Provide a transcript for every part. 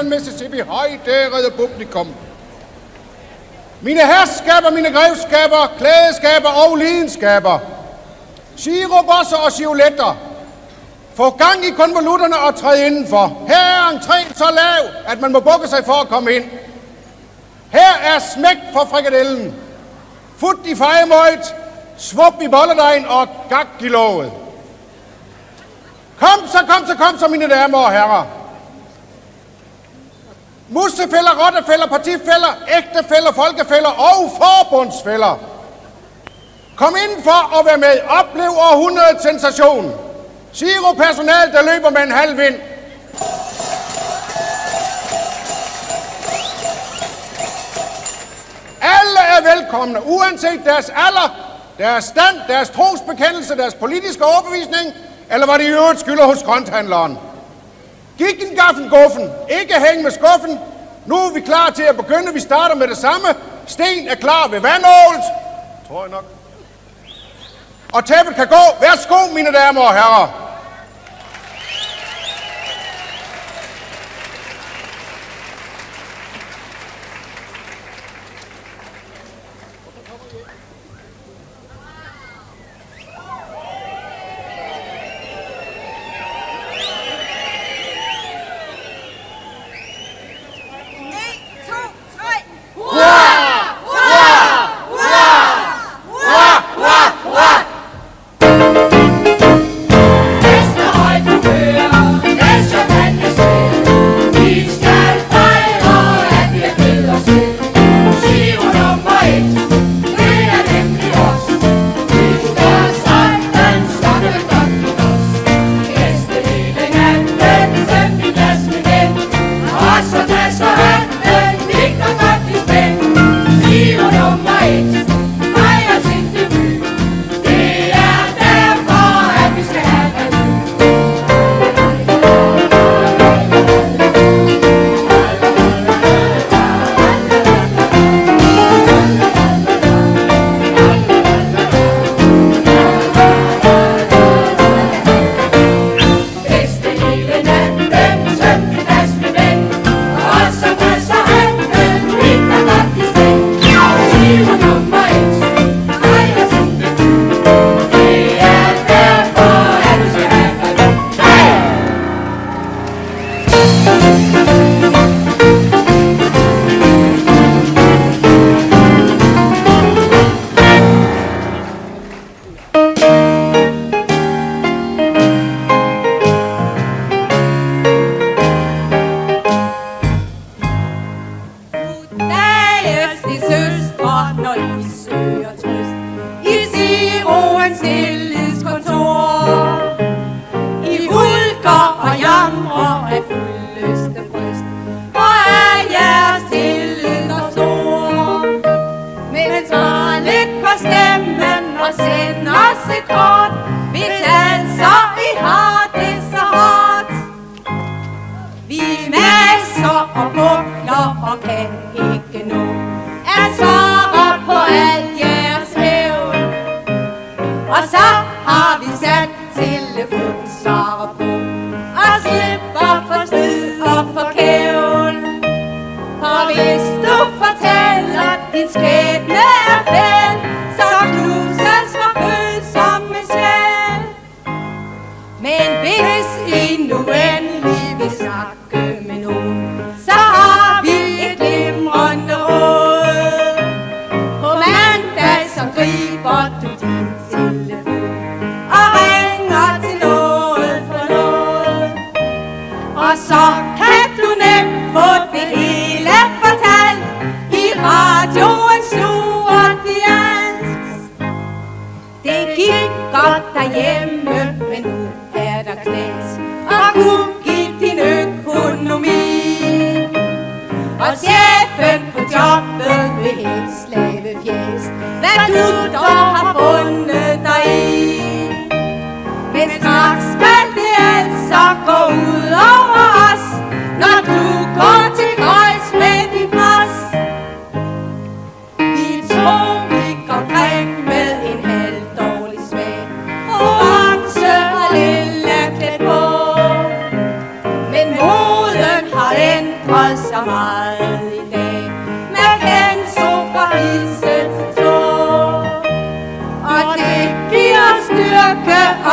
Western Mississippi, højdærede publikum. Mine herskaber, mine grevskaber, klædeskaber og lidenskaber. Girobosser og chioletter. Få gang i konvolutterne og træd indenfor. Her er entréen så lav, at man må bukke sig for at komme ind. Her er smæk for frikadellen. Fut i fejemøjt, svup i bolledejen og gak i låget. Kom så, mine damer og herrer. Mussefælder, rottefælder, partifælder, ægtefælder, folkefælder og forbundsfælder. Kom indenfor og vær med. Oplev århundredets sensation. Giro-personal, der løber med en halv vind. Alle er velkomne, uanset deres alder, deres stand, deres trosbekendelse, deres politiske overbevisning, eller hvad de i øvrigt skylder hos grønthandleren. Gik en gaffen guffen, ikke hæng med skuffen. Nu er vi klar til at begynde. Vi starter med det samme. Sten er klar ved vandålet. Tror jeg nok. Og tæppet kan gå. Værsgo, mine damer og herrer.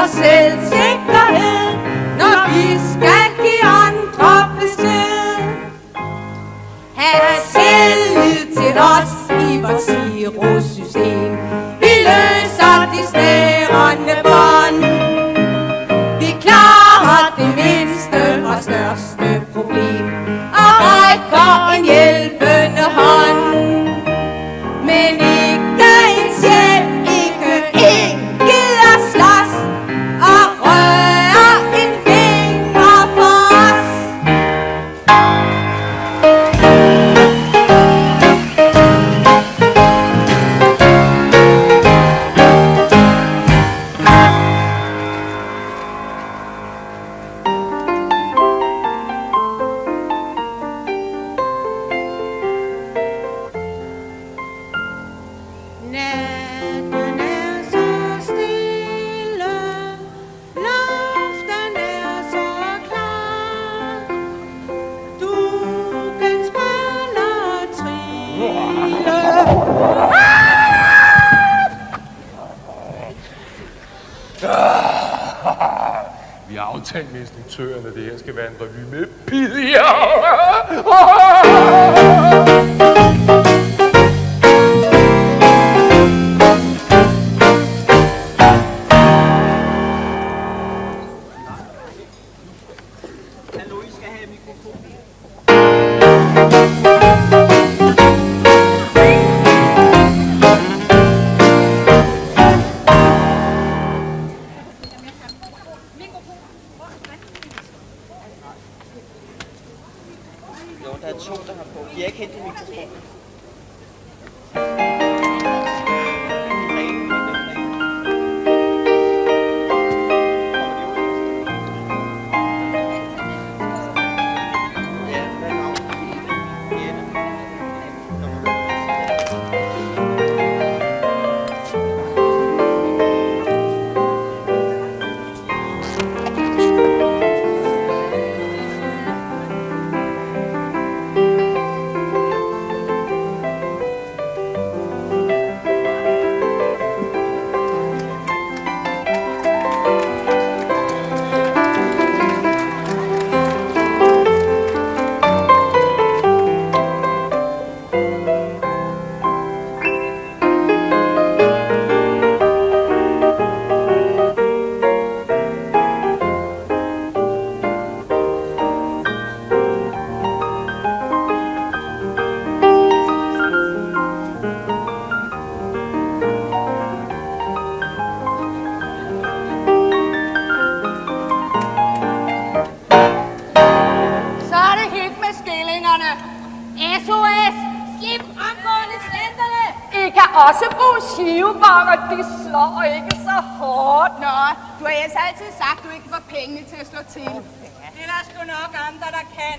og selvsikkerhed, når vi skal give andre besked. Ha' tillid til os i vores girosystem. Vi løser de snærende bånd. Vi klarer det mindste og største problem og rækker en hjælpende hånd. Men ikke en sjæl, ikke en gider slås og røre en finger for os. Natten er så stille, luften er så klar. Dukken spiller trille. Vi har aftalt med instruktøren, at det her skal være en revy med pidier. Jo, der er to, der har på. De har ikke hentet mikrofonen. SOS! Slip omgående slenterne! I kan også bruge skivebakker, de slår ikke så hårdt. Nå, du har ellers altid sagt, at du ikke får pengene til at slå til. Det er der sgu nok andre, der kan.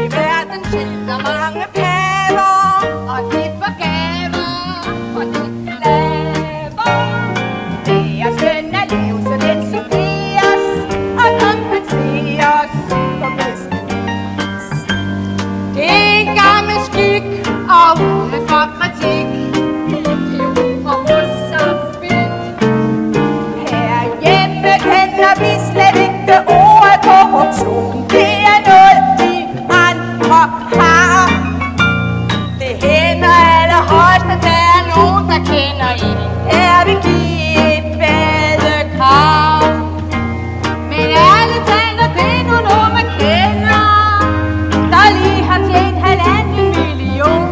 I verden sidder mange paver, og de får gaver, og de laver. Deres løn er lav, så den suppleres og kompenseres på bedste vis. Det er en gammel skik, og uden for kritik, i Peru og Mozambique. Herhjemme kender vi slet ikke ordet korruption. Det er noget, de andre har. Det hænder allerhøjst, at der er nogen, der kender en. Er vi give et badekar. Men ærligt talt, det er nu noget, man kender, der lige har tjent 1,5 million.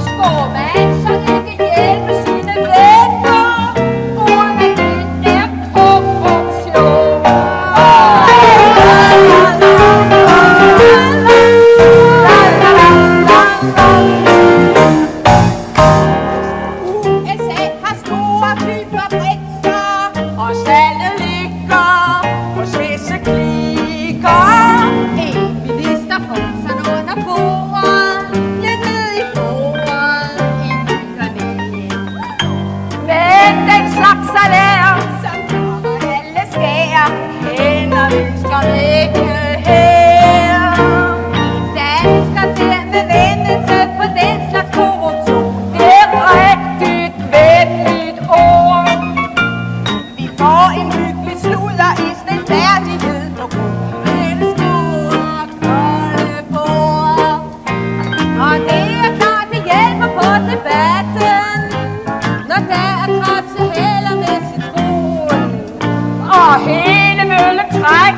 Skår man, så det kan hjælpe sine venner, uden at det er korruption. USA har store flyfabrikker, og salget ligger hos visse klikker. En minister får sig under bordet, lidt ned i foret, i nyerne. Men den slags salær, som kommer alle skær, kender vi skam ikke her. En dansker ser med vendelse på den slags korruption.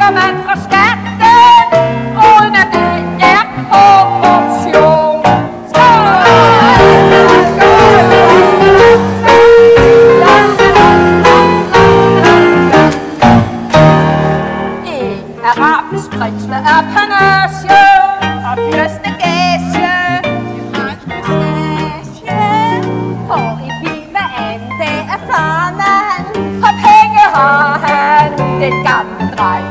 slipper man fra skatten, uden at det er korruption. En arabisk prins med apanage og fyrstegage får i bil hver anden dag af farmand, og penge har han, den gamle dreng.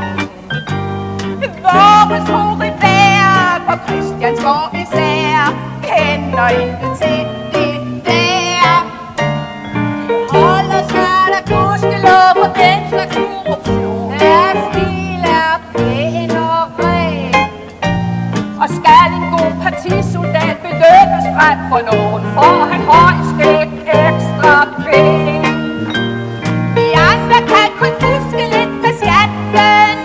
Vores hovedvær på Christiansborg især kender ikke til det der. De holder sig der gudskelov for den slags korruption. Deres stil er pæn og ren, og skal en god partisoldat belønnes frem for nogen, får han høj skæg ekstra penge. Vi andre kan kun fuske lidt med skatten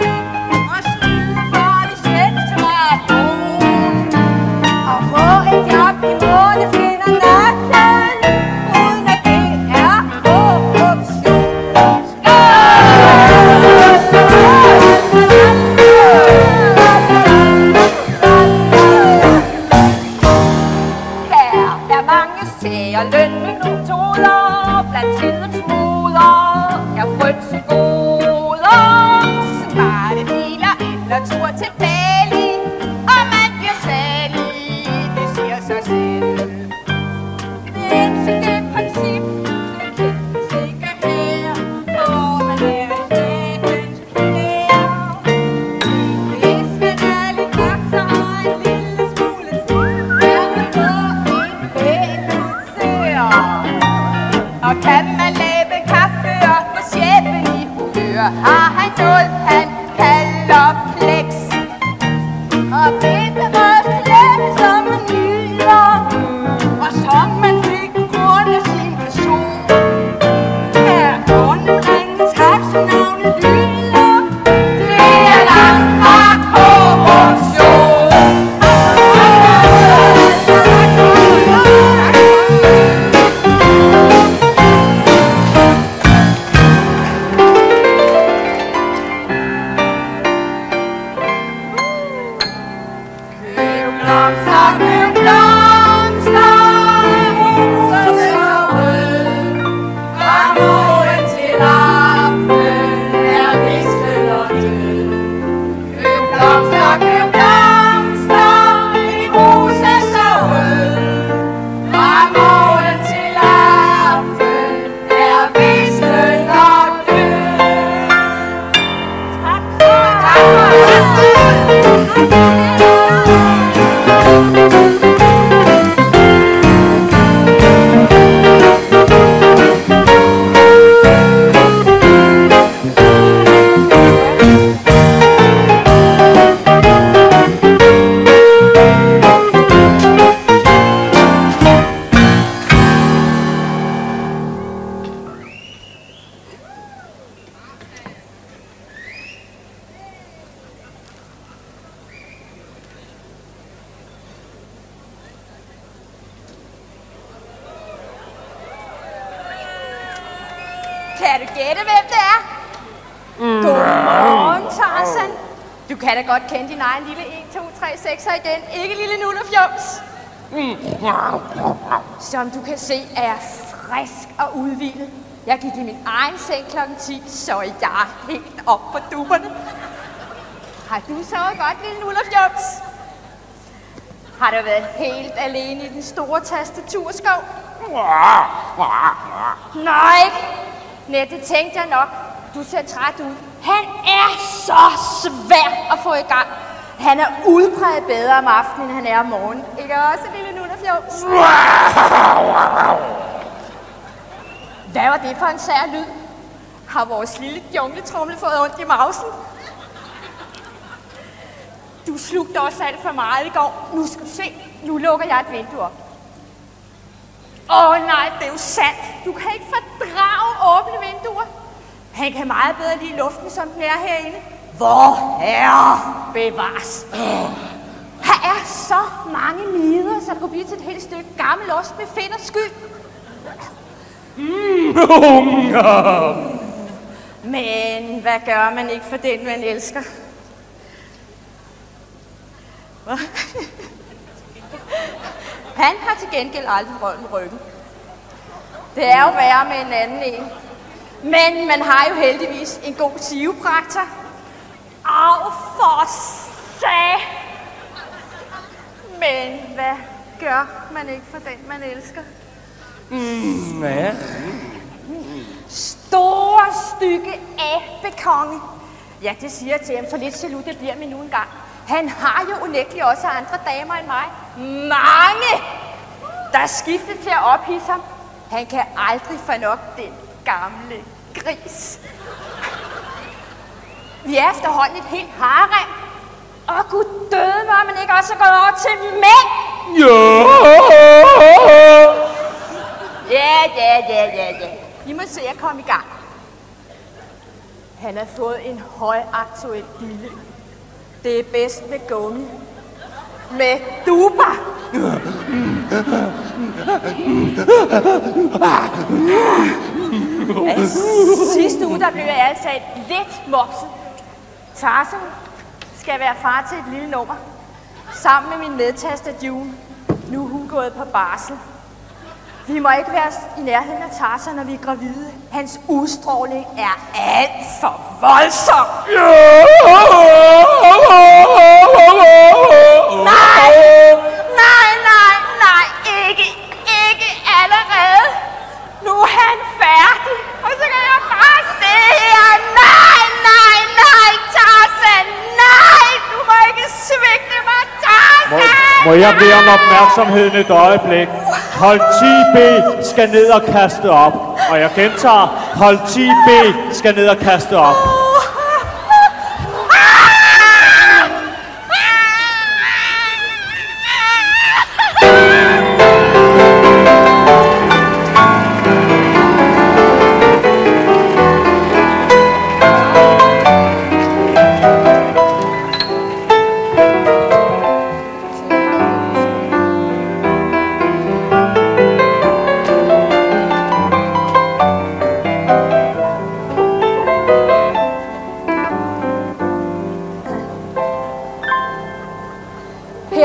og snyde for det selvtræton og få et job i månefinder natten, uden at det er korruption. Her er mange sære lønmetoder blandt tidens moder. Jeg frynsegoder, smarte biler, eller tur til Bali, og man bliver salig, det siger sig selv. Indtil det princip, det kendes ikke her, hvor man er i statens knæer. Hvis man er lidt vokser og en lille smule skidt, er man på en pæn udser. Og kan man lave kaffe og få chefen i humør, har han noget, han kalder flex. Og hvedebrød slæbe som man nyder, og som man fik grund af sin person. Her grundringens taxanavne lyder, det er langt fra korruption. Kan du gætte, hvem det er? Godmorgen, Tarzan. Du kan da godt kende din egen lille 1, 2, 3, 6'er igen. Ikke lille nullefjoms. Som du kan se, er jeg frisk og udhvilet. Jeg gik i min egen seng kl. 10, så jeg er helt op på dupperne. Har du sovet godt, lille nullefjoms? Har du været helt alene i den store tastaturskov? Nej, nej, det tænkte jeg nok. Du ser træt ud. Han er så svær at få i gang. Han er udpræget bedre om aftenen, end han er om morgenen. Ikke også, lille nullefjoms? Hvad var det for en sær lyd? Har vores lille jungletrommel fået ondt i mausen? Du slugte også alt for meget i går. Nu skal du se. Nu lukker jeg et vindue op. Nej, det er jo sandt. Du kan ikke fordrage åbne vinduer. Han kan meget bedre lide luften, som den er herinde. Hvor herre bevares. Her er så mange nider, så det kunne blive til et helt stykke gammel ost med fedt og skyld. Men hvad gør man ikke for den, man elsker? Hvad? Han har til gengæld aldrig rørt ryggen. Det er jo værre med en anden en. Men man har jo heldigvis en god chiropraktor. Au for sag. Men hvad gør man ikke for den, man elsker? Ja. Store stykke abekonge. Ja, det siger jeg til ham, for lidt jaloux det bliver mig nu engang. Han har jo unægteligt også andre damer end mig. Mange, der skifter til at ophidse ham. Han kan aldrig få nok den gamle gris. Vi er efterhånden et helt harem. Og gud døde, var man ikke også gået over til mænd? Ja. Vi må se at komme i gang. Han har fået en højaktuel bille. Det er bedst med gummi. Med duber. Sidste uge, der blev jeg altså lidt mopset. Tarzan skal være far til et lille nummer. Sammen med min medtaster June. Nu er hun gået på barsel. Vi må ikke være i nærheden af Tarzan, når vi er gravide. Hans udstråling er alt for voldsom. Nej, ikke allerede. Nu er han færdig, og så kan jeg bare se her. Nej, Tarzan, nej, du må ikke svigte mig, Tarzan. Må jeg bede om opmærksomheden et øjeblik? Hold 10B skal ned og kaste op. Og jeg gentager, hold 10B skal ned og kaste op.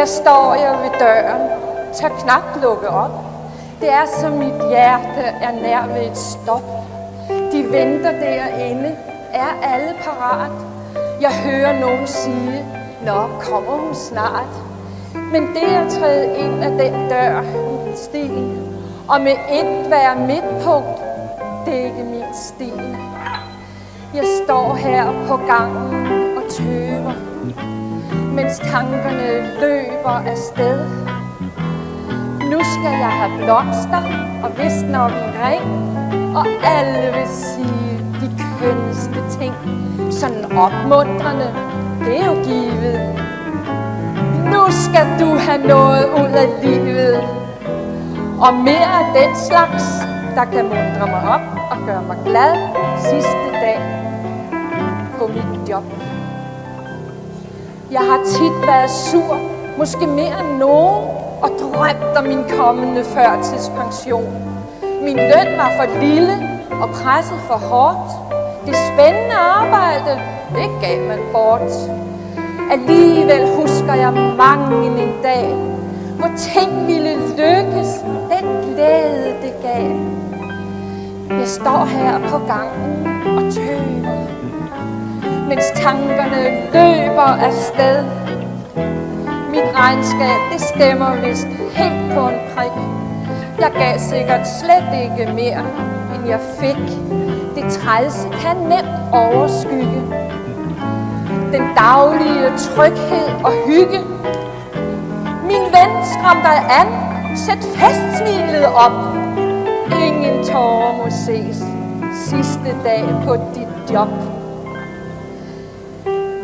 Står jeg ved døren, tør knap lukke op. Det er som mit hjerte er nær ved et stop. De venter derinde, er alle parat. Jeg hører nogen sige, nå, kommer hun snart. Men det at træde ind af den dør i min stil, og med et være midtpunkt, det er ikke min stil. Jeg står her på gangen og tøver, mens tankerne løber afsted. Nu skal jeg have blomster og vist nok en ring, og alle vil sige de kønneste ting. Sådan opmuntrende, det er jo givet. Nu skal du have noget ud af livet, og mere af den slags, der kan muntre mig op og gøre mig glad sidste dag på mit job. Jeg har tit været sur, måske mere end nogen, og drømt om min kommende førtidspension. Min løn var for lille og presset for hårdt. Det spændende arbejde, det gav man bort. Alligevel husker jeg mange en dag, hvor ting ville lykkes, den glæde det gav. Jeg står her på gangen og tøver, mens tankerne løber afsted. Mit regnskab, det stemmer vist helt på en prik. Jeg gav sikkert slet ikke mere, end jeg fik. Det trælse kan nemt overskygge den daglige tryghed og hygge. Min ven, skram dig an, sæt festsmilet op. Ingen tårer må ses sidste dag på dit job.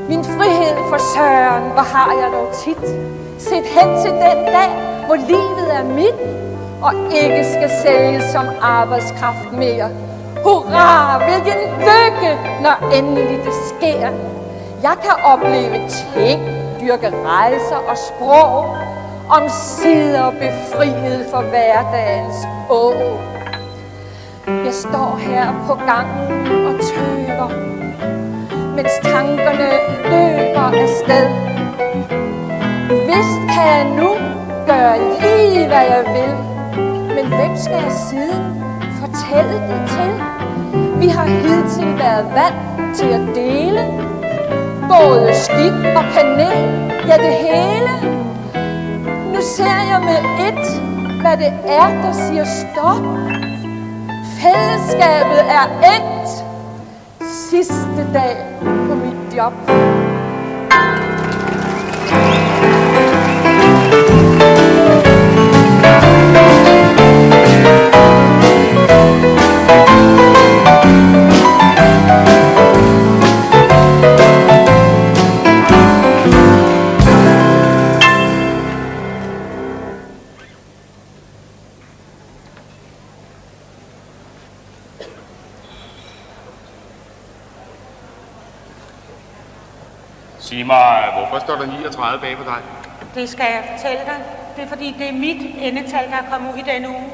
Min frihed for Søren, hvor har jeg dog tit set hen til den dag, hvor livet er mit, og ikke skal sælges som arbejdskraft mere. Hurra, hvilken lykke, når endelig det sker. Jeg kan opleve ting, dyrke rejser og sprog, omsider befriet for hverdagens å. Jeg står her på gangen og tøver, tanker, mens tankerne løber afsted. Vist kan jeg nu gøre lige, hvad jeg vil, men hvem skal jeg siden fortælle det til? Vi har hidtil været vant til at dele, både skik og kanel, ja det hele. Nu ser jeg med ét, hvad det er, der siger stop. Fællesskabet er endt. Sidste dag på mit job. Sig mig, hvorfor står der 39 bag på dig? Det skal jeg fortælle dig. Det er fordi, det er mit endetal, der er kommet ud i denne uge.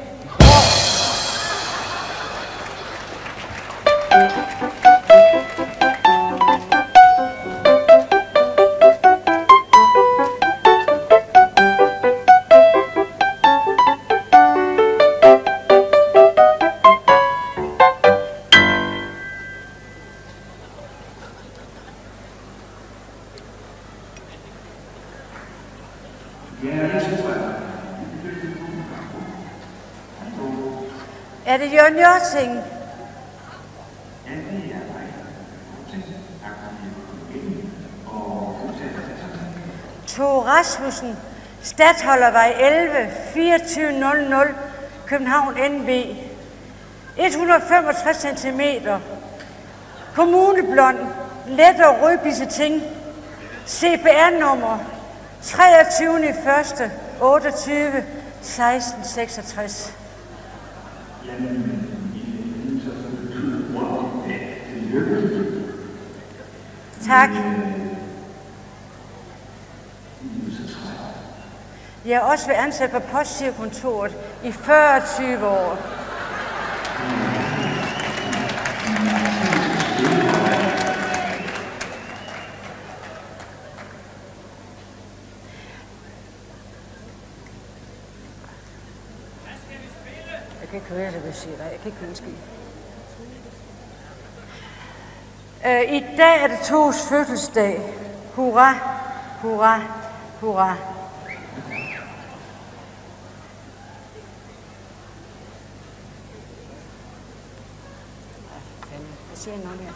Er det Jørgen Jørting? Tove Rasmussen, Statholdervej 11, 2400, København NV. 165 cm. Kommuneblond, let og rødbisse ting. CPR-nummer 23.1. 28 16 66. Tak. Jeg har også været ansat på postgirkontoret i 40-20 år. Jeg kan ikke høre, det vil sige dig. Jeg kan ikke høre en skid. I dag er det Toves fødselsdag. Hurra, hurra, hurra. Hvad siger jeg noget mere?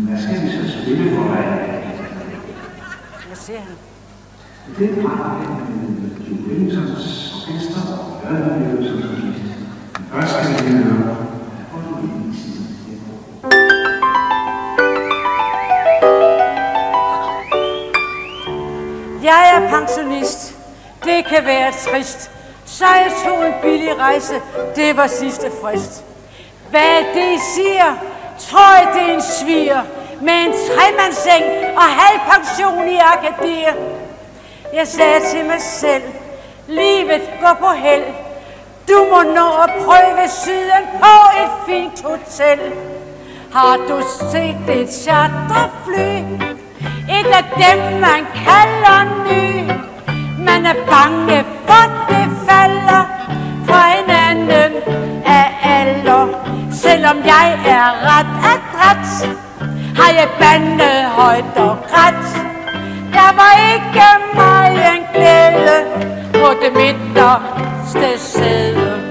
Hvad skal vi så spille for dig? Hvad siger han? Det er bare Joe Ellingtons orkester og Børnehjælp som solist. Først skal vi høre Jeg er pensionist. Det kan være trist. Så jeg tog en billig rejse. Det var sidste frist. Hvad det I siger? Tror jeg det er en sviger med en tremandsseng og halv pension i Akadir. Jeg sagde til mig selv, livet går på held. Du må nå at prøve syden på et fint hotel. Har du set et charterfly? Et af dem, man kalder ny. Man er bange for, det falder fra hinanden af alder. Selvom jeg er ret adræt, har jeg bandet højt og grædt. Der var ikke meget glæde på det midterste sæde.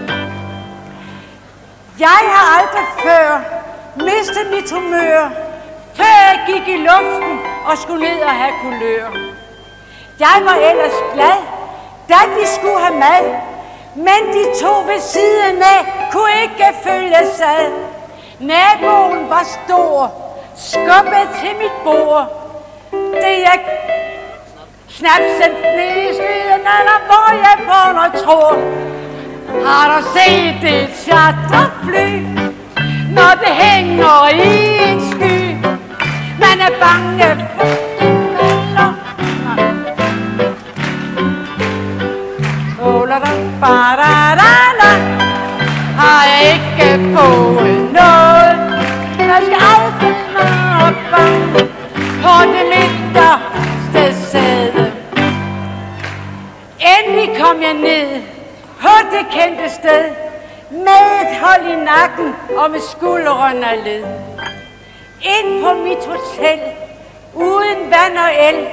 Jeg har aldrig før mistet mit humør, før jeg gik i luften og skulle ned og have kulør. Jeg var ellers glad, da vi skulle have mad, men de to ved siden af kunne ikke følges ad. Naboen var stor, skubbede til mit bord. Det jeg snapsen ned i skyen, eller hvor jeg på noget tror. Har du set et charterfly, når det hænger i en sky? Man er bange for har jeg ikke fået noget. sted. Med et hold i nakken og med skuldrene af led. Ind på mit hotel, uden vand og el.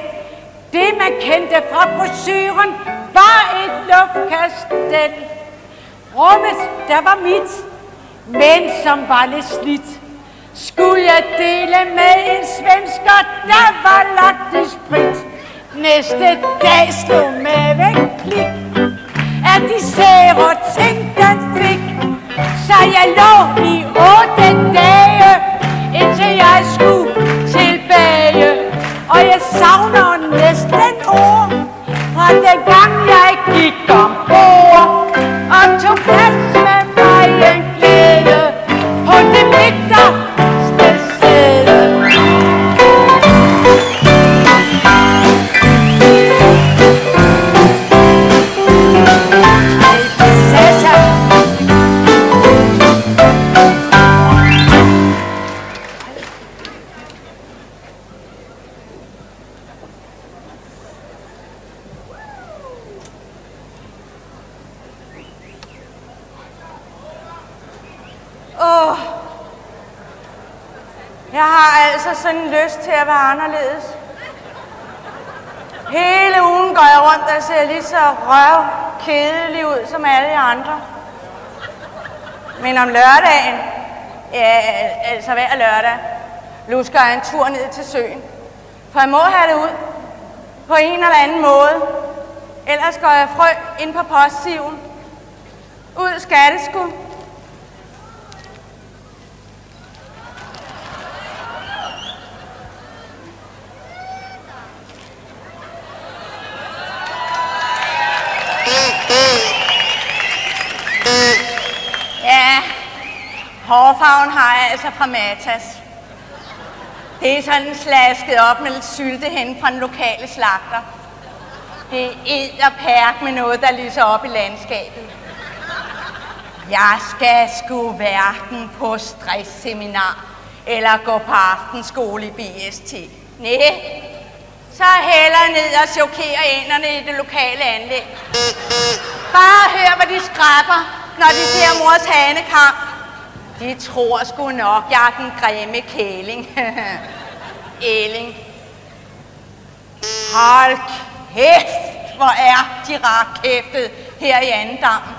Det man kendte fra brochuren var et luftkastel. Rummet, der var mit, men som var lidt slidt. Skulle jeg dele med en svensker, der var lagt i sprit. Næste dag slog maven klik, at de sære ting, den fik. Så jeg lå i 8 dage, indtil jeg skulle tilbage. Og jeg savner næsten ord fra den gang jeg gik ombord og tog plads med mig en glæde på det midterste sæde. Jeg har altså sådan en lyst til at være anderledes. Hele ugen går jeg rundt og ser lige så kedelig ud som alle andre. Men om lørdagen, ja, altså hver lørdag, lusker jeg en tur ned til søen. For jeg må have det ud på en eller anden måde. Ellers går jeg frø ind på postsiven. Ud skal det sgu. Ja, hårfarven har jeg altså fra Matas. Det er sådan slasket op med lidt sylte hen fra den lokale slagter. Det er edderpærk med noget, der lyser op i landskabet. Jeg skal sgu hverken på stressseminar eller gå på aftenskole i BST. Næh, så hellere ned og chokere enderne i det lokale anlæg. Bare hør, hvad de skrapper, når de ser mors hanekamp. De tror sgu nok, jeg er den grimme kæling. Æling. Hold kæft, hvor er de rakkæftet her i Andendammen.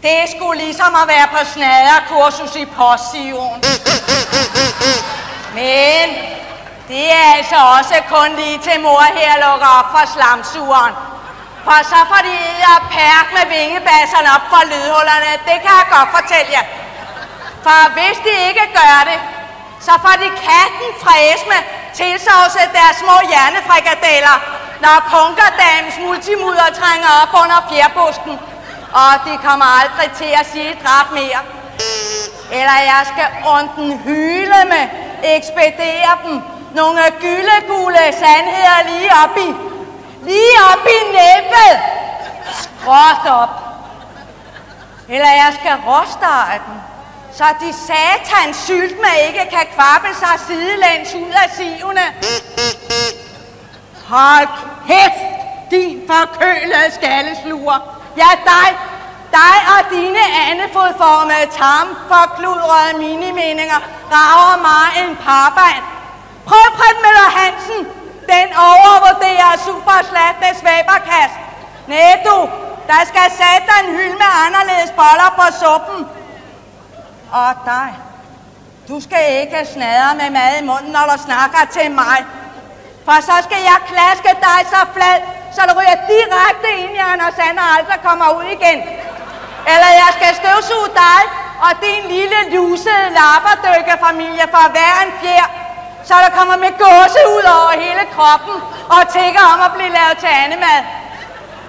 Det er sgu ligesom at være på snaderkursus i postsiven. Men det er altså også kun lige til mor her lukker op for slamsugeren. For så får de pærk med vingebasserne op fra lydhullerne. Det kan jeg godt fortælle jer. For hvis de ikke gør det, så får de katten fræsme tilsovset deres små hjernefrikadeller, når punkerdamens multimudder trænger op under fjerbusken. Og de kommer aldrig til at sige et drab mere. Eller jeg skal runden hyle med ekspedere dem nogle gyldegule sandheder lige op i næbbet. Skråt op. Eller jeg skal råstege dem, så de satans sylt med ikke kan kvappe sig sidelæns ud af sivene. Hold kæft, din forkølede skallesluger. Ja, dig og dine andefodformede tarmforkludrede minimeninger rager mig en parband. Prøv Britt Møller Hansen, den overvurderer superslattende svæberkast. Næh du, der skal sætte en hylde med anderledes boller på suppen. Og dig, du skal ikke snadre med mad i munden, når du snakker til mig. For så skal jeg klaske dig så flad, så du ryger direkte ind i Anders Sand og aldrig kommer ud igen. Eller jeg skal støvsuge dig og din lille lusede lapperdykkerfamilie for hver en fjer, så der kommer med gåse ud over hele kroppen og tigger om at blive lavet til andemad.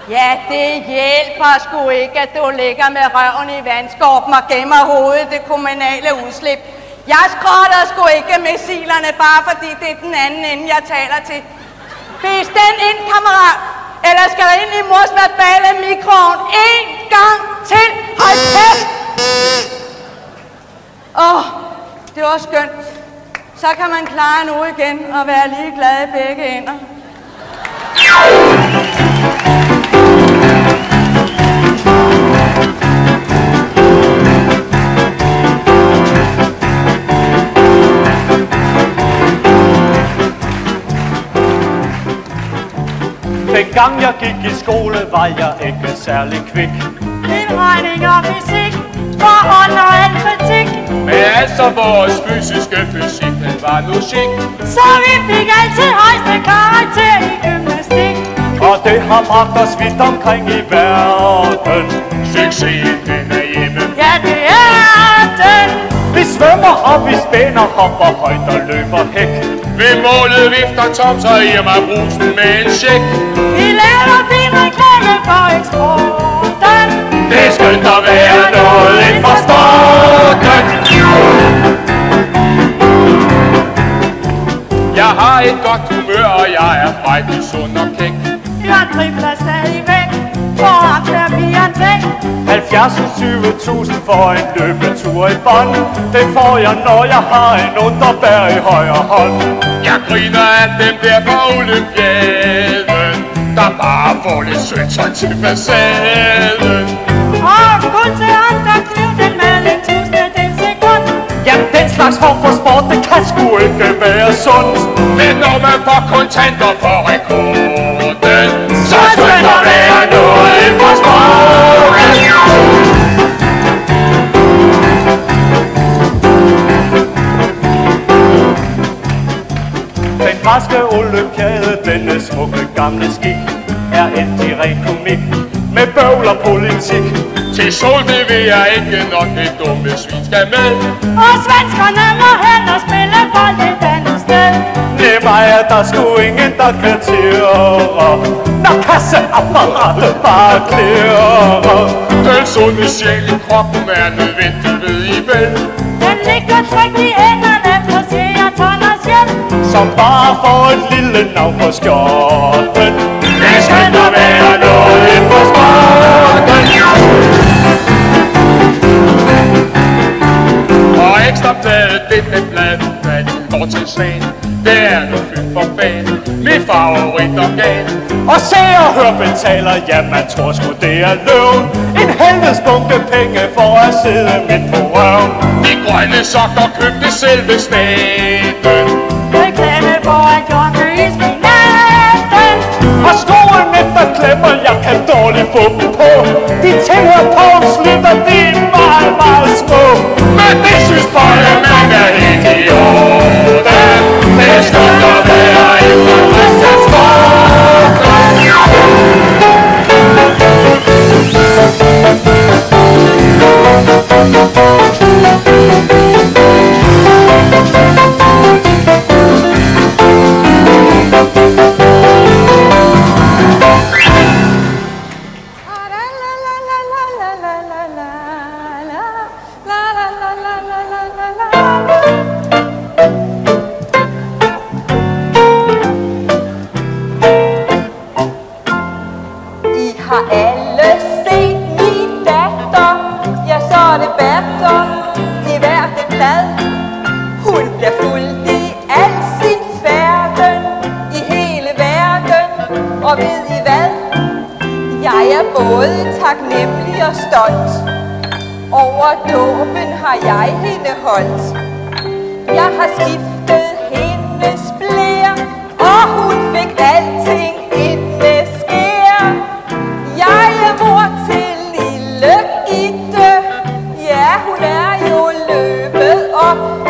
Ja, det hjælper sgu ikke, at du ligger med røven i vandskorpen og gemmer hovedet det kommunale udslip. Jeg skråtter sgu ikke missilerne, bare fordi det er den anden ende, jeg taler til. Vis den ind, kammerat, eller skal der ind i mors verbale mikroovn en gang til. Hold kæft! Det var skønt. Så kan man klare nu igen og være ligeglad i begge ender. Dengang jeg gik i skole, var jeg ikke særlig kvik. Indregning og fysik, forhold og aritmetik. Men altså vores fysiske fysik, den var nu chic. Så vi fik altid højeste karakter i gymnastik. Og det har bragt os vidt omkring i verden. Succesen, den er hjemme. Ja, det er den. Vi svømmer og vi spænder, hopper højt og løber hæk. Ved målet vifter Tom, så giver mig brusen med en check. Vi laver fin reklame for eksporten. Det er skønt at være noget inden for sporten. Jeg har et godt humør, og jeg er frejdig, sund og kæk. Jeg dribler stadigvæk, for at der bliver en væk. 70-20.000 for en løbetur i bånd. Det får jeg, når jeg har en underbær i højre hånd. Jeg griner af dem der på olympiaden, der bare får lidt sødt til facaden. Og kun til andre kniv den med en tusindedel sekund. Jamen den slags form for sport, det kan sgu ikke være sundt. Men når man får kontanter for rekorden, så skønt at være noget inden for sporten. Den græske olympiade, denne smukke gamle skik, er endt i ren komik med bøvl og politik. Til sol det vil jeg ikke, når det dumme svin skal med. Og svenskerne må hellere spille bold et andet sted. Nemmer er der sgu ingen, der kan tære, når kasseapparatet bare klærer. Den sunde sjæl i kroppen er nødvendig, ved I vel. Den ligger trygt i hænderne på Seatonners hjem, som bare får et lille navn på skjorten. Det skal der være noget inden for sporten. Og Ekstrabladet, det er bladet, hvad det går til sagen. Det er nu fyldt for fan, mit favoritorgan. Og se og hør betaler, ja man tror sgu det er løven. En helvedes bunke penge for at sidde midt på røven. De grønne sokker købte selve staten. Reklame for en jonke i spinaten. Og skoene der klemmer, jeg kan dårligt få dem på. De tilhører Pogens Slytter, de er meget, meget små. Men det synes bare, man er helt i orden. Det er skønt at være inden for Har alle set min datter? Ja, så er det batter i hvert et blad. Hun bliver fulgt i al sin færden i hele verden. Og ved I hvad? Jeg er både taknemmelig og stolt. Over dåben har jeg hende holdt. Jeg har skiftet hendes blære, og hun fik alting ind med skær. Jeg er mor til lille Gitte. Ja, hun er jo løbet op,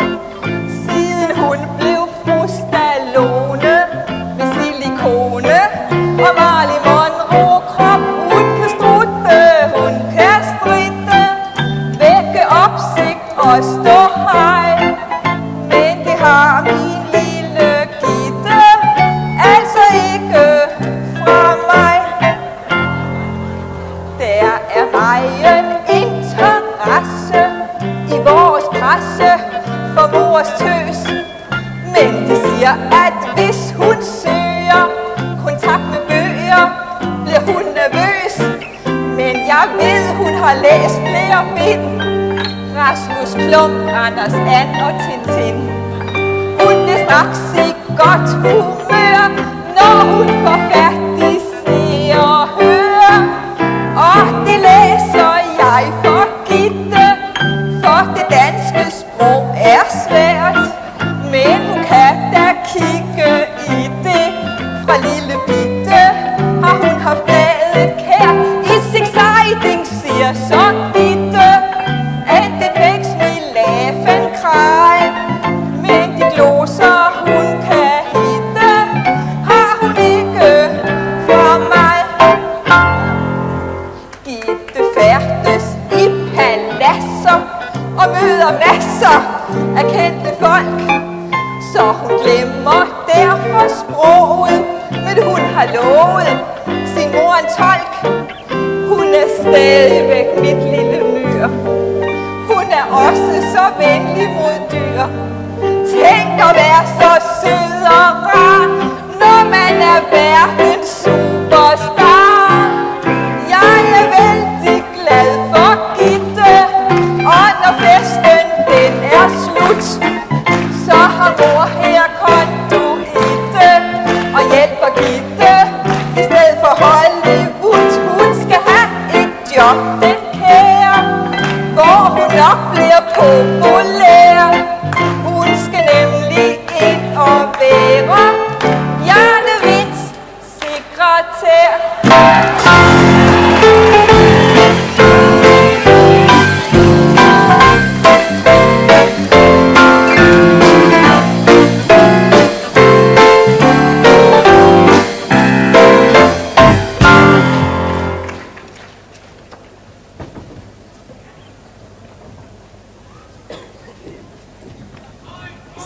siden hun blev fru Stallone med silikone og Marilyn Monroe krop. Hun kan strutte, hun kan stritte, vække opsigt og stå hej. Men det har min lille Gitte altså ikke fra mig. Der er megen interesse i vores presse for mors tøs. Men de siger, at hvis hun søger kontakt med bøger, bliver hun nervøs. Men jeg ved, hun har læst flere bind. Rasmus Klump, Anders And og Tintin. Hun er straks i godt humør, når hun får fat i Se og Hør. Og det læser jeg for Gitte, for det danske sprog er svært. Men hun kan da kigge i det. Fra lille bitte for sproget, men hun har lovet sin mor en tolk. Hun er stadigvæk mit lille myr. Hun er også så venlig mod dyr. Tænk at være så sød og rar, når man er verdens superstar. Jeg er vældig glad for Gitte, og når festen den er slut, så har mor her konduite og hjælper Gitte i stedet for Hollywood. Hun skal have et job, den kære, hvor hun nok bliver populær. Hun skal nemlig ind og være Hjernevinds sekretær.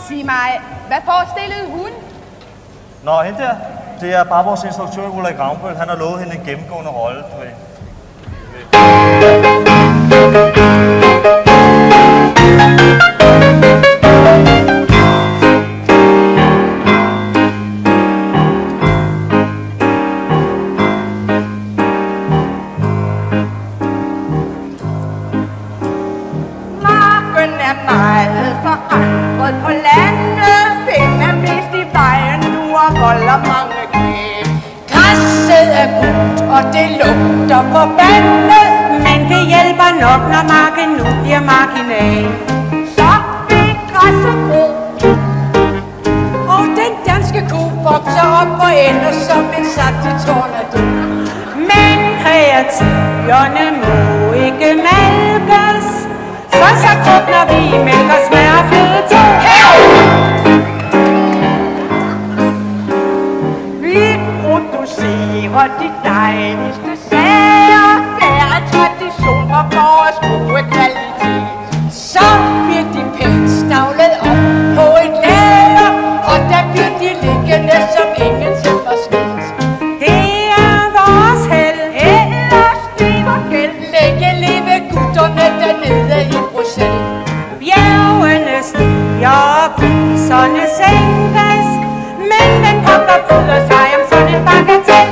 Sig mig, hvad forestillede hun? Nå, hende der. Det er bare vores instruktør, Ulrik Ravnbøl. Han har lovet hende en gennemgående rolle. Marken er meget forandret på landet. Den er mest i vejen nu og volder mange knæ. Græsset er gult, og det lugter forbandet, men det hjælper nok, når marken nu bliver marginal. Så vil græsset gro, og den danske ko vokser op og ender som en saftig tornado. Men kreaturerne må ikke malkes, for så krupner vi i mælk og smør og fløde. vi producerer de dejligste sager. Der er tradition for vores gode kvalitet. Så bliver de pænt stavlet op på et lager, og der bliver de liggende som ingenting var sket. Det er vores held, ellers bliver gæld. Længe leve gutterne dernede i Bruxelles. Bjergene stiger og priserne sænkes, men den pokker bryder sig om sådan en bagatel.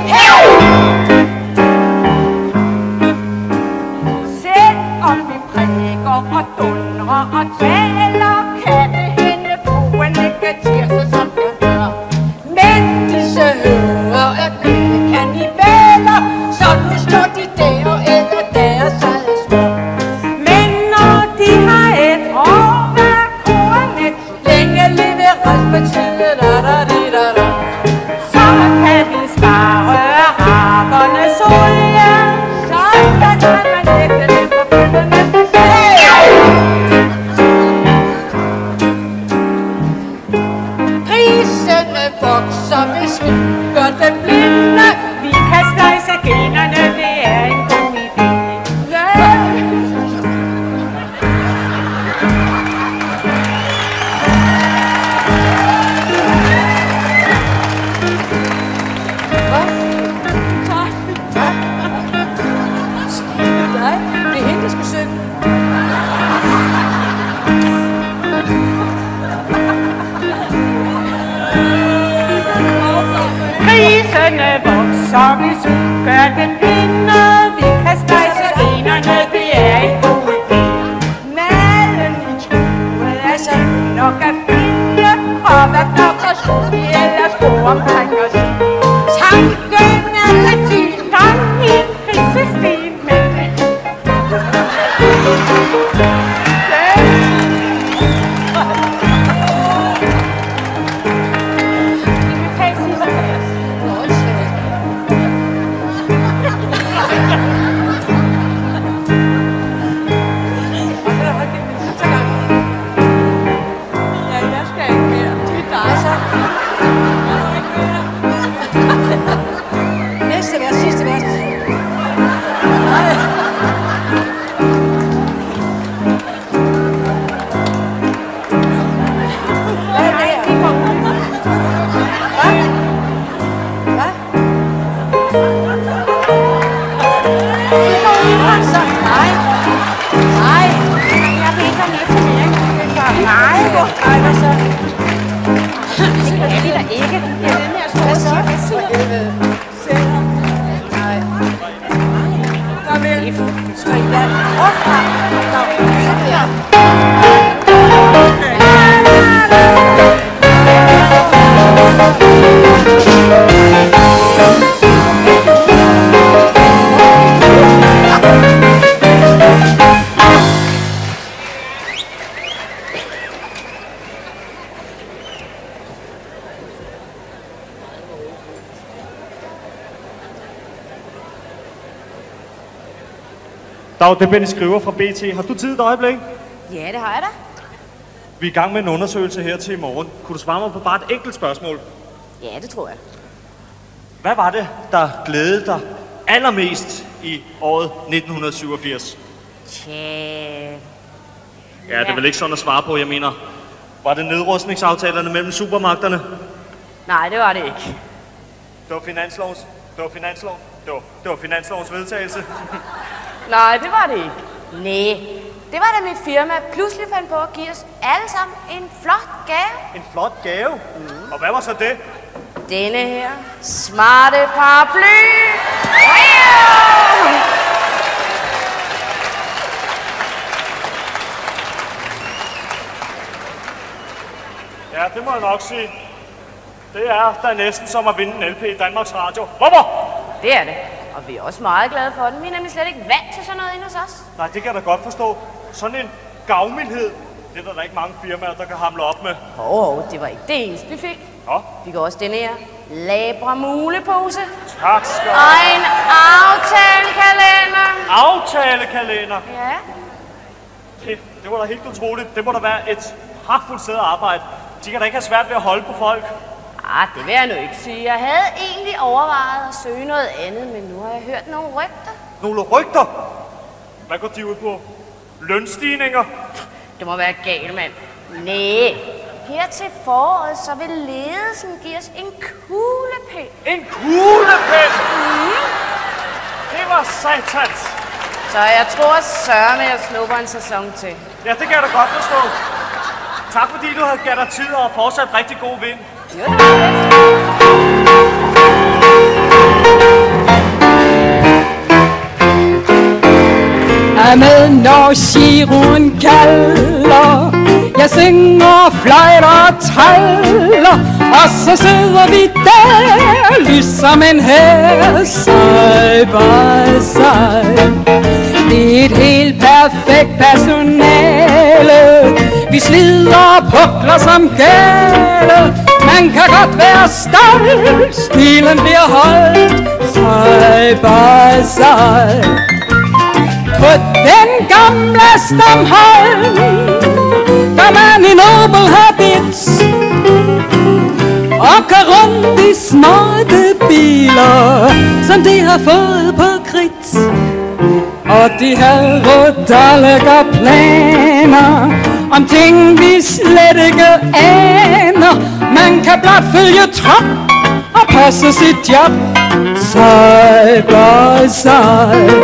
Selvom vi præker og dundrer og taler, kan det hende fruen ikke tirse som den gør. Men disse hører er blevet kannibaler, så nu står de der og æder deres eget smør. Men når de har et år af kornet, Længe leve Raspartiet, da-da-di-da-da. så kan vi spare rabernes olie. Sådan kan man lægge det på bøndernes Grisene vokser, hvis vi gør dem blinde. Vi kan sløjse generne, det er en god idé. Nej, det er hende, der skal synge. Grisene vokser, hvis vi gør dem blinde. Vi kan sløjse generne, det er en god idé. Malen i truet er så nok at finde, og hvad klokker skulle vi ellers gå omkring os i? Tanken er rigtig gang i en krisestil, men Hvad så? For helvede. Nej. Kom ind. Skal I være overfra? Nå, så her. Dag, det er Benny Skriver fra BT. Har du tid et øjeblik? Ja, det har jeg da. Vi er i gang med en undersøgelse her til i morgen. Kunne du svare mig på bare et enkelt spørgsmål? Ja, det tror jeg. Hvad var det, der glædede dig allermest i året 1987? Tja... Ja, det er vel ikke sådan at svare på, jeg mener. Var det nedrustningsaftalerne mellem supermagterne? Nej, det var det ikke. Det var finanslovens vedtagelse. Nej, det var det ikke. Nej, det var da mit firma pludselig fandt på at give os alle sammen en flot gave. En flot gave? Og hvad var så det? Denne her smarte paraply. Ja, det må jeg nok sige. Det er da næsten som at vinde en LP i Danmarks Radio. Hvorfor? Det er det. Og vi er også meget glade for den. Vi er nemlig slet ikke vant til sådan noget inde hos os. Nej, det kan jeg da godt forstå. Sådan en gavmildhed, det er der ikke mange firmaer, der kan hamle op med. Det var ikke det eneste, vi fik. Nå? Vi kan også denne her Labra mulepose. Tak skal du. Og en aftalekalender. Aftalekalender? Ja. Det var da helt utroligt. Det må da være et pragtfuldt sted at arbejde. De kan da ikke have svært ved at holde på folk. Det vil jeg nu ikke sige. Jeg havde egentlig overvejet at søge noget andet, men nu har jeg hørt nogle rygter. Nogle rygter? Hvad går de ud på? Lønstigninger? Det må være galt, mand. Næh. Her til foråret, så vil ledelsen give os en kuglepen. En kuglepen? Det var satans. Så jeg tror sørme, at jeg snupper en sæson til. Ja, det kan jeg da godt forstå. Tak fordi du har gav dig tid og fortsat rigtig god vind. Med når giroen kalder, jeg synger, fløjter og traller, og så sidder vi der, ligesom en her, side by side. Det er et helt perfekt personale, vi slider og pukler som gale. Man kan godt være stolt, stilen bliver holdt, side by side. På den gamle stamholm gør man i nobel habit og kører rundt i smarte biler, som de har fået på kridt. Og de her der lægger planer om ting vi slet ikke aner. Man kan blot følge trop og passe sit job, side by side.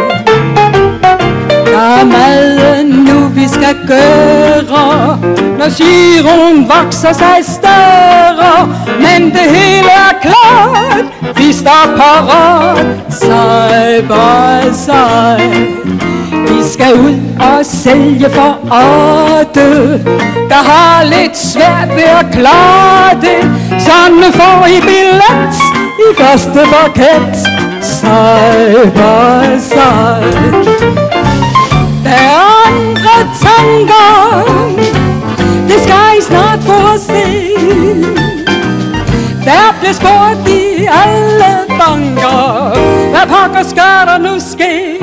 Der er meget nu vi skal gøre, når giroen vokser sig større. Men det hele er klart, vi står parat, side by side. Vi skal ud og sælge for Otte, der har lidt svært ved at klare det. Så nu får I billet i første paket, side by side. Der er andre tanker, det skal I snart få at se. Der bliver spurgt i alle banker, hvad pokker skal der nu ske?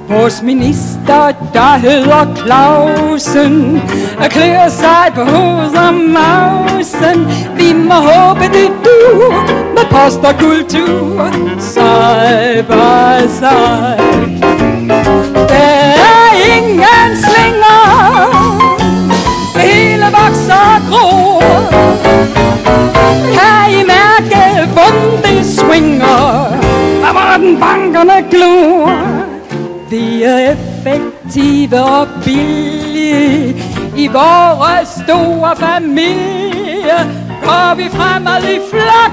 Vores minister, der hedder Clausen, klør sig på hovedet og mausen. Vi må håbe det du med post og kultur, side by side. Der er ingen slinger, det hele vokser og gror. Kan I mærke, hvordan det swinger, og hvordan bankerne glor? Vi er effektive og billige i vores store familie. Går vi fremad i flok,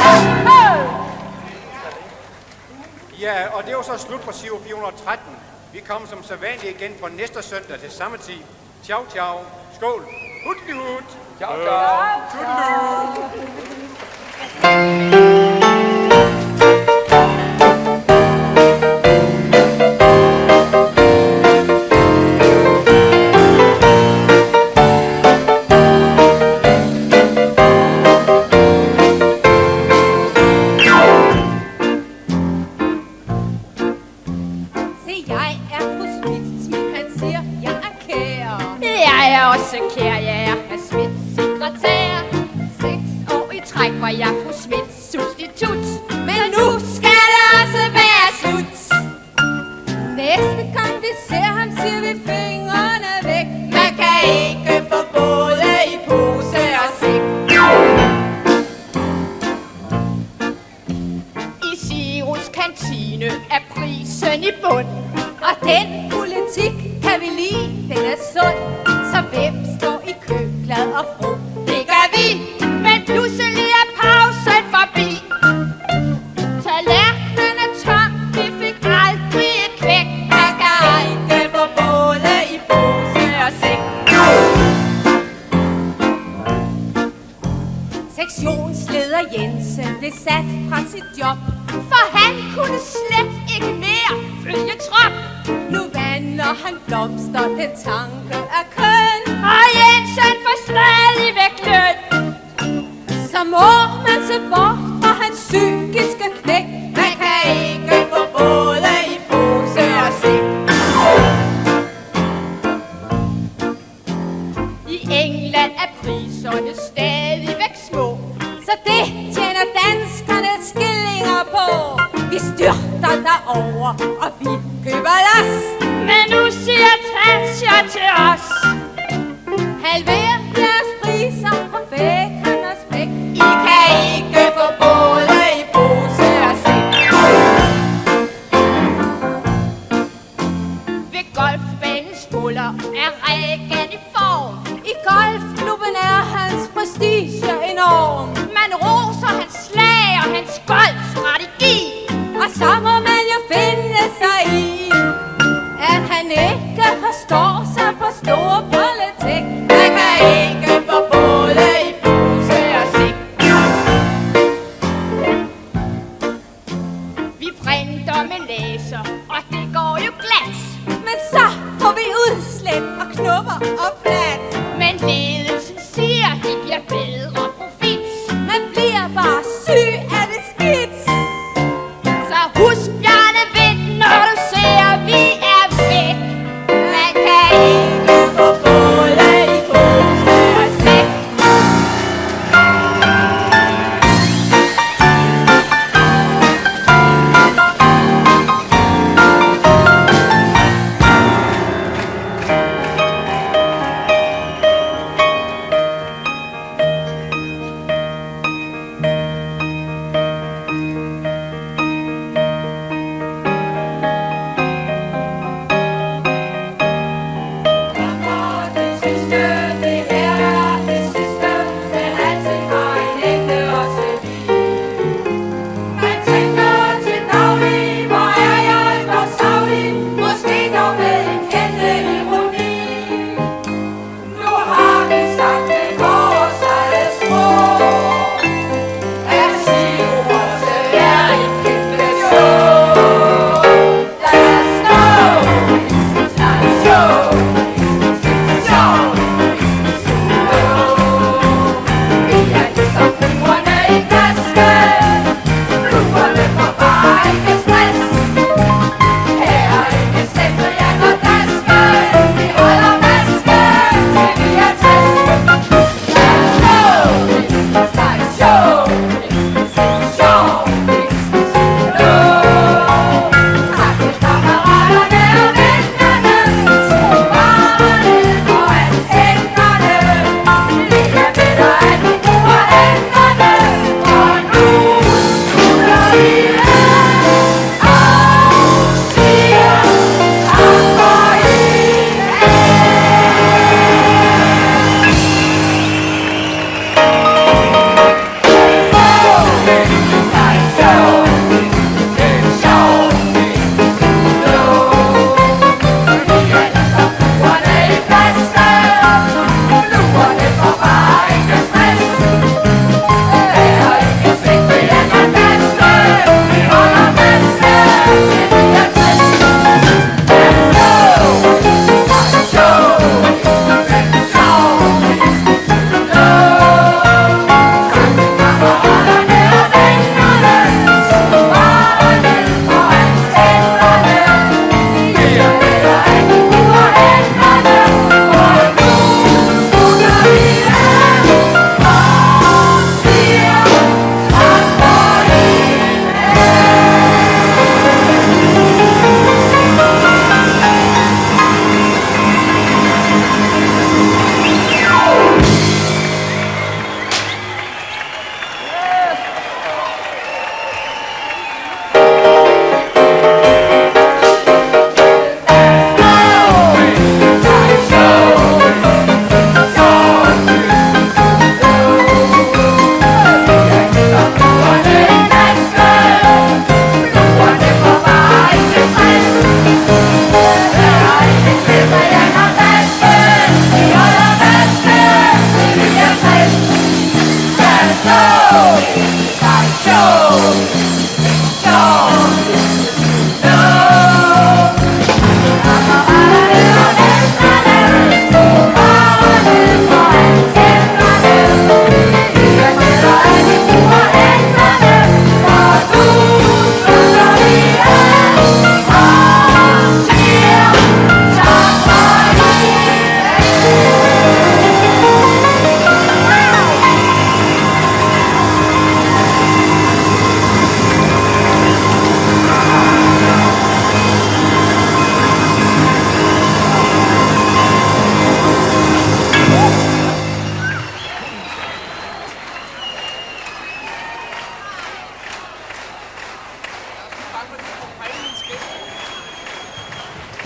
var så slut på Giro 413. Vi kommer som sædvanligt igen på næste søndag til samme tid. Ciao, ciao. Skål. Hudlihud. Ciao, ciao.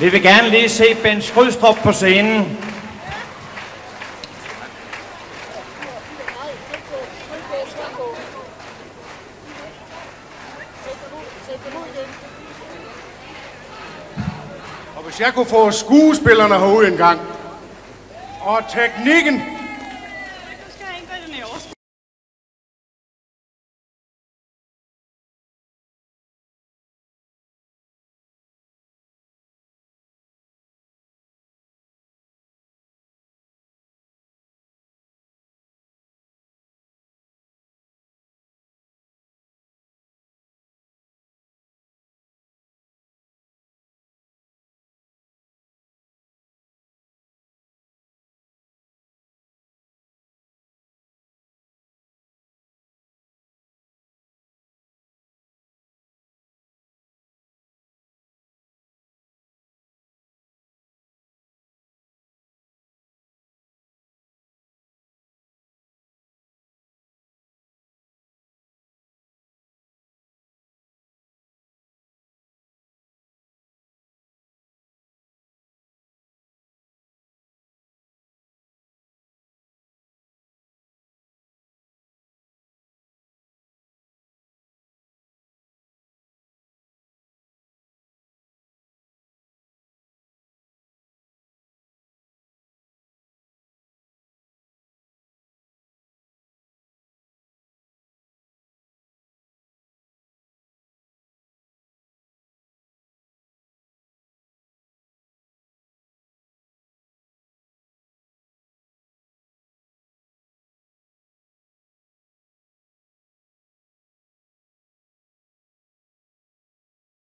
Vi vil gerne lige se Bent Skrydstrup på scenen. Og hvis jeg kunne få skuespillerne herude en gang, og teknikken